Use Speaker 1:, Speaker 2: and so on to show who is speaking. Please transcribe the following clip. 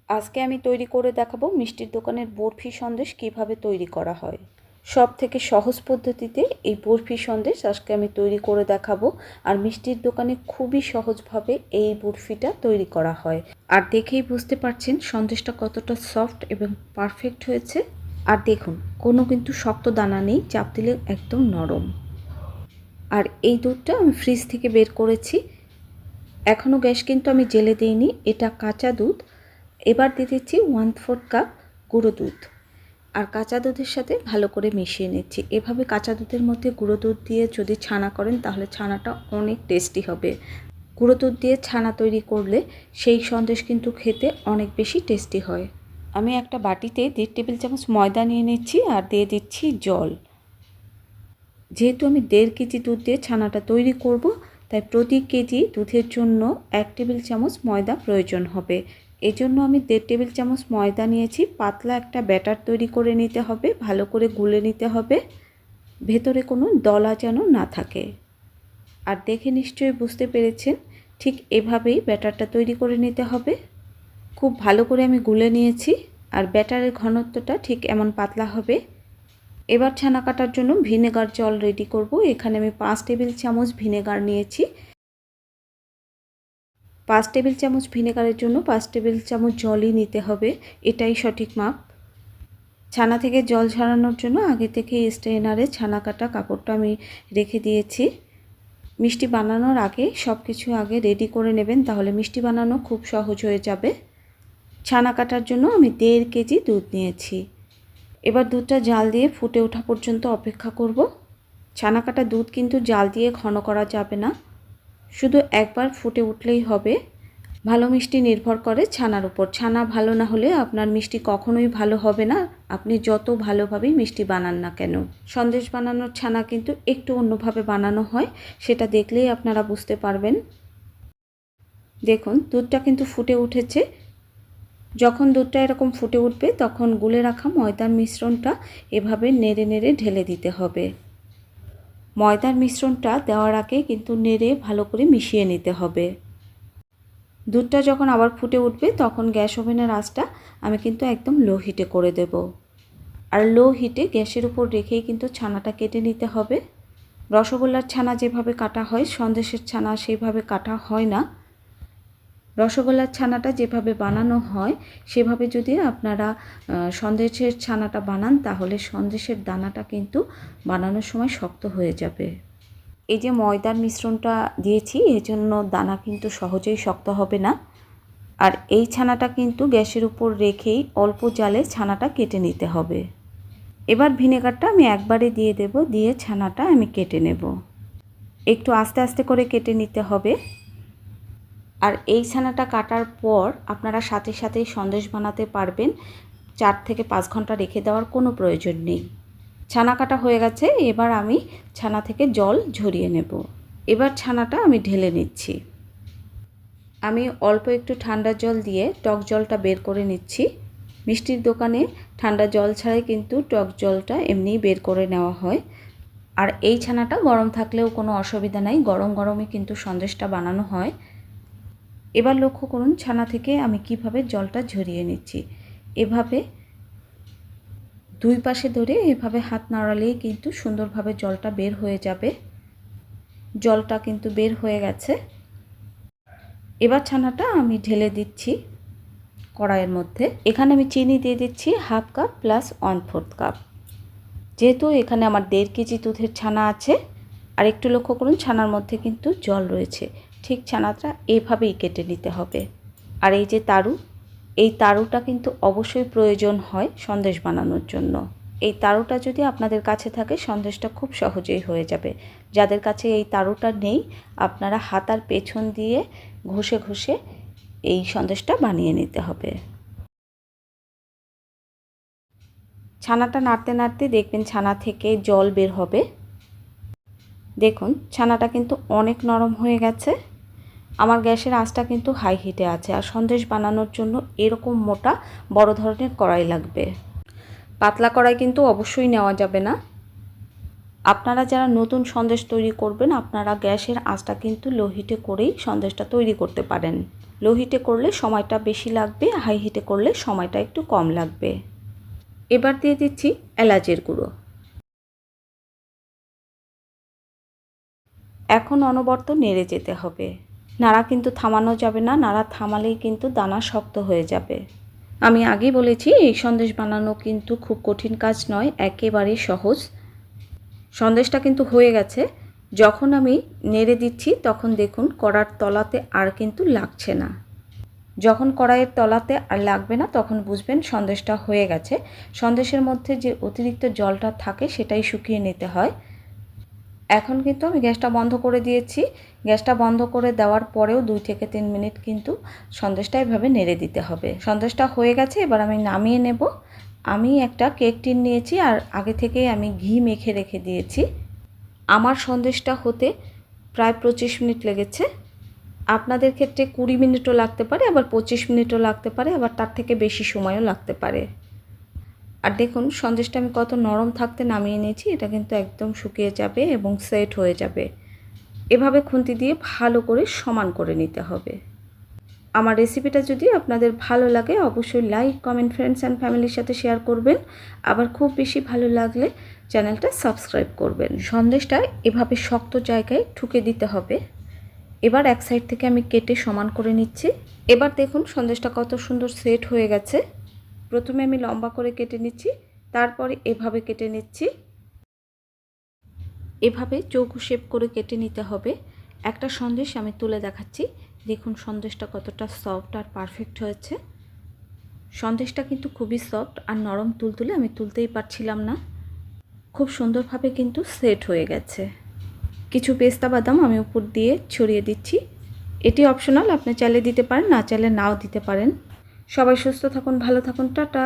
Speaker 1: আজকে আমি তৈরি করে দেখাবো মিষ্টির দোকানের বরফি সন্দেশ কিভাবে তৈরি করা হয়। সব থেকে সহজ পদ্ধতিতে এই বরফি সন্দেশ আজকে আমি তৈরি করে দেখাবো। আর মিষ্টির দোকানে খুবই সহজভাবে এই বরফিটা তৈরি করা হয়। আর দেখেই বুঝতে পারছেন সন্দেশটা কতটা সফট এবং পারফেক্ট হয়েছে। আর দেখুন কোনো কিন্তু শক্ত দানা নেই, চাপ দিলে একদম নরম। আর এই দুধটা আমি ফ্রিজ থেকে বের করেছি, এখনও গ্যাস কিন্তু আমি জ্বেলে দিইনি। এটা কাঁচা দুধ। এবার দিয়ে দিচ্ছি 1/4 কাপ গুঁড়ো দুধ। আর কাঁচা দুধের সাথে ভালো করে মিশিয়ে নিচ্ছি। এভাবে কাঁচা দুধের মধ্যে গুঁড়ো দুধ দিয়ে যদি ছানা করেন তাহলে ছানাটা অনেক টেস্টি হবে। গুঁড়ো দুধ দিয়ে ছানা তৈরি করলে সেই সন্দেশ কিন্তু খেতে অনেক বেশি টেস্টি হয়। আমি একটা বাটিতে 1.5 টেবিল চামচ ময়দা নিয়ে নিচ্ছি আর দিয়ে দিচ্ছি জল। যেহেতু আমি 1.5 কেজি দুধ দিয়ে ছানাটা তৈরি করব, তাই প্রতি কেজি দুধের জন্য 1 টেবিল চামচ ময়দা প্রয়োজন হবে। এজন্য আমি 1.5 টেবিল চামচ ময়দা নিয়েছি। পাতলা একটা ব্যাটার তৈরি করে নিতে হবে, ভালো করে গুলে নিতে হবে, ভেতরে কোনো দলা যেন না থাকে। আর দেখে নিশ্চয়ই বুঝতে পেরেছেন, ঠিক এভাবেই ব্যাটারটা তৈরি করে নিতে হবে। খুব ভালো করে আমি গুলে নিয়েছি। আর ব্যাটারের ঘনত্বটা ঠিক এমন পাতলা হবে। এবার ছানা কাটার জন্য ভিনেগার জল রেডি করব। এখানে আমি 5 টেবিল চামচ ভিনেগার নিয়েছি। 5 টেবিল চামচ ভিনেগারের জন্য 5 টেবিল চামচ জলই নিতে হবে, এটাই সঠিক মাপ। ছানা থেকে জল ঝরানোর জন্য আগে থেকে স্ট্রেনারে ছানা কাটা কাপড়টা আমি রেখে দিয়েছি। মিষ্টি বানানোর আগে সব কিছু আগে রেডি করে নেবেন, তাহলে মিষ্টি বানানো খুব সহজ হয়ে যাবে। ছানা কাটার জন্য আমি 1.5 কেজি দুধ নিয়েছি। এবার দুধটা জাল দিয়ে ফুটে ওঠা পর্যন্ত অপেক্ষা করব। ছানা কাটা দুধ কিন্তু জাল দিয়ে ঘন করা যাবে না, শুধু একবার ফুটে উঠলেই হবে। ভালো মিষ্টি নির্ভর করে ছানার উপর। ছানা ভালো না হলে আপনার মিষ্টি কখনোই ভালো হবে না, আপনি যত ভালোভাবেই মিষ্টি বানান না কেন। সন্দেশ বানানোর ছানা কিন্তু একটু অন্যভাবে বানানো হয়, সেটা দেখলেই আপনারা বুঝতে পারবেন। দেখুন দুধটা কিন্তু ফুটে উঠেছে। যখন দুধটা এরকম ফুটে উঠবে তখন গুলে রাখা ময়দার মিশ্রণটা এভাবে নেড়ে নেড়ে ঢেলে দিতে হবে। ময়দার মিশ্রণটা দেওয়ার আগে কিন্তু নেড়ে ভালো করে মিশিয়ে নিতে হবে। দুধটা যখন আবার ফুটে উঠবে তখন গ্যাস ওভেনের আঁচটা আমি কিন্তু একদম লো হিটে করে দেব। আর লো হিটে গ্যাসের উপর রেখেই কিন্তু ছানাটা কেটে নিতে হবে। রসগোল্লার ছানা যেভাবে কাটা হয় সন্দেশের ছানা সেইভাবে কাটা হয় না। রসগোল্লার ছানাটা যেভাবে বানানো হয় সেভাবে যদি আপনারা সন্দেশের ছানাটা বানান তাহলে সন্দেশের দানাটা কিন্তু বানানোর সময় শক্ত হয়ে যাবে। এই যে ময়দার মিশ্রণটা দিয়েছি এজন্য দানা কিন্তু সহজেই শক্ত হবে না। আর এই ছানাটা কিন্তু গ্যাসের উপর রেখেই অল্প জালে ছানাটা কেটে নিতে হবে। এবার ভিনেগারটা আমি একবারে দিয়ে দেব, দিয়ে ছানাটা আমি কেটে নেব। একটু আস্তে আস্তে করে কেটে নিতে হবে। আর এই ছানাটা কাটার পর আপনারা সাথে সাথেই সন্দেশ বানাতে পারবেন, 4 থেকে 5 ঘন্টা রেখে দেওয়ার কোনো প্রয়োজন নেই। ছানা কাটা হয়ে গেছে, এবার আমি ছানা থেকে জল ঝরিয়ে নেব। এবার ছানাটা আমি ঢেলে নিচ্ছি। আমি অল্প একটু ঠান্ডা জল দিয়ে টক জলটা বের করে নিচ্ছি। মিষ্টির দোকানে ঠান্ডা জল ছাড়াই কিন্তু টক জলটা এমনিই বের করে নেওয়া হয়। আর এই ছানাটা গরম থাকলেও কোনো অসুবিধা নাই, গরম গরমই কিন্তু সন্দেশটা বানানো হয়। এবার লক্ষ্য করুন ছানা থেকে আমি কিভাবে জলটা ঝরিয়ে নিচ্ছি। এভাবে দুই পাশে ধরে এভাবে হাত নাড়ালেই কিন্তু সুন্দরভাবে জলটা বের হয়ে যাবে। জলটা কিন্তু বের হয়ে গেছে। এবার ছানাটা আমি ঢেলে দিচ্ছি কড়াইয়ের মধ্যে। এখানে আমি চিনি দিয়ে দিচ্ছি 1/2 কাপ প্লাস 1/4 কাপ। যেহেতু এখানে আমার 1.5 কেজি দুধের ছানা আছে। আর একটু লক্ষ্য করুন ছানার মধ্যে কিন্তু জল রয়েছে। ঠিক ছানাটা এভাবেই কেটে নিতে হবে। আর এই যে তারু, এই তারুটা কিন্তু অবশ্যই প্রয়োজন হয় সন্দেশ বানানোর জন্য। এই তারুটা যদি আপনাদের কাছে থাকে সন্দেশটা খুব সহজেই হয়ে যাবে। যাদের কাছে এই তারুটা নেই আপনারা হাতার পেছন দিয়ে ঘষে ঘষে এই সন্দেশটা বানিয়ে নিতে হবে। ছানাটা নাড়তে নাড়তে দেখবেন ছানা থেকে জল বের হবে। দেখুন ছানাটা কিন্তু অনেক নরম হয়ে গেছে। আমার গ্যাসের আঁচটা কিন্তু হাই হিটে আছে। আর সন্দেশ বানানোর জন্য এরকম মোটা বড় ধরনের কড়াই লাগবে। পাতলা কড়াই কিন্তু অবশ্যই নেওয়া যাবে না। আপনারা যারা নতুন সন্দেশ তৈরি করবেন আপনারা গ্যাসের আঁচটা কিন্তু লো হিটে করেই সন্দেশটা তৈরি করতে পারেন। লো হিটে করলে সময়টা বেশি লাগবে, হাই হিটে করলে সময়টা একটু কম লাগবে। এবার দিয়ে দিচ্ছি এলাচের গুঁড়ো। এখন অনবরত নেড়ে যেতে হবে, নাড়া কিন্তু থামানো যাবে না, নাড়া থামালেই কিন্তু দানা শক্ত হয়ে যাবে। আমি আগেই বলেছি এই সন্দেশ বানানো কিন্তু খুব কঠিন কাজ নয়, একেবারে সহজ। সন্দেশটা কিন্তু হয়ে গেছে। যখন আমি নেড়ে দিচ্ছি তখন দেখুন কড়ার তলাতে আর কিন্তু লাগছে না। যখন কড়াইয়ের তলাতে আর লাগবে না তখন বুঝবেন সন্দেশটা হয়ে গেছে। সন্দেশের মধ্যে যে অতিরিক্ত জলটা থাকে সেটাই শুকিয়ে নিতে হয়। এখন কিন্তু আমি গ্যাসটা বন্ধ করে দিয়েছি। গ্যাসটা বন্ধ করে দেওয়ার পরেও 2 থেকে 3 মিনিট কিন্তু সন্দেশটা এভাবে নেড়ে দিতে হবে। সন্দেশটা হয়ে গেছে, এবার আমি নামিয়ে নেব। আমি একটা কেক টিন নিয়েছি আর আগে থেকেই আমি ঘি মেখে রেখে দিয়েছি। আমার সন্দেশটা হতে প্রায় 25 মিনিট লেগেছে। আপনাদের ক্ষেত্রে 20 মিনিটও লাগতে পারে, আবার 25 মিনিটও লাগতে পারে, আবার তার থেকে বেশি সময়ও লাগতে পারে। আর দেখুন সন্দেশটা আমি কত নরম থাকতে নামিয়ে নিয়েছি, এটা কিন্তু একদম শুকিয়ে যাবে এবং সেট হয়ে যাবে। এভাবে খুন্তি দিয়ে ভালো করে সমান করে নিতে হবে। আমার রেসিপিটা যদি আপনাদের ভালো লাগে অবশ্যই লাইক, কমেন্ট, ফ্রেন্ডস অ্যান্ড ফ্যামিলির সাথে শেয়ার করবেন। আবার খুব বেশি ভালো লাগলে চ্যানেলটা সাবস্ক্রাইব করবেন। সন্দেশটা এভাবে শক্ত জায়গায় ঠুকে দিতে হবে। এবার এক সাইড থেকে আমি কেটে সমান করে নিচ্ছি। এবার দেখুন সন্দেশটা কত সুন্দর সেট হয়ে গেছে। প্রথমে আমি লম্বা করে কেটে নিচ্ছি, তারপরে এভাবে কেটে নিচ্ছি। এভাবে চৌকো শেপ করে কেটে নিতে হবে। একটা সন্দেশ আমি তুলে দেখাচ্ছি। দেখুন সন্দেশটা কতটা সফট আর পারফেক্ট হয়েছে। সন্দেশটা কিন্তু খুবই সফট আর নরম তুলতুলে, আমি তুলতেই পারছিলাম না। খুব সুন্দরভাবে কিন্তু সেট হয়ে গেছে। কিছু পেস্তা বাদাম আমি উপর দিয়ে ছড়িয়ে দিচ্ছি। এটি অপশনাল, আপনি চাইলে দিতে পারেন, না চাইলে নাও দিতে পারেন। সবাই সুস্থ থাকুন, ভালো থাকুন, টাটা।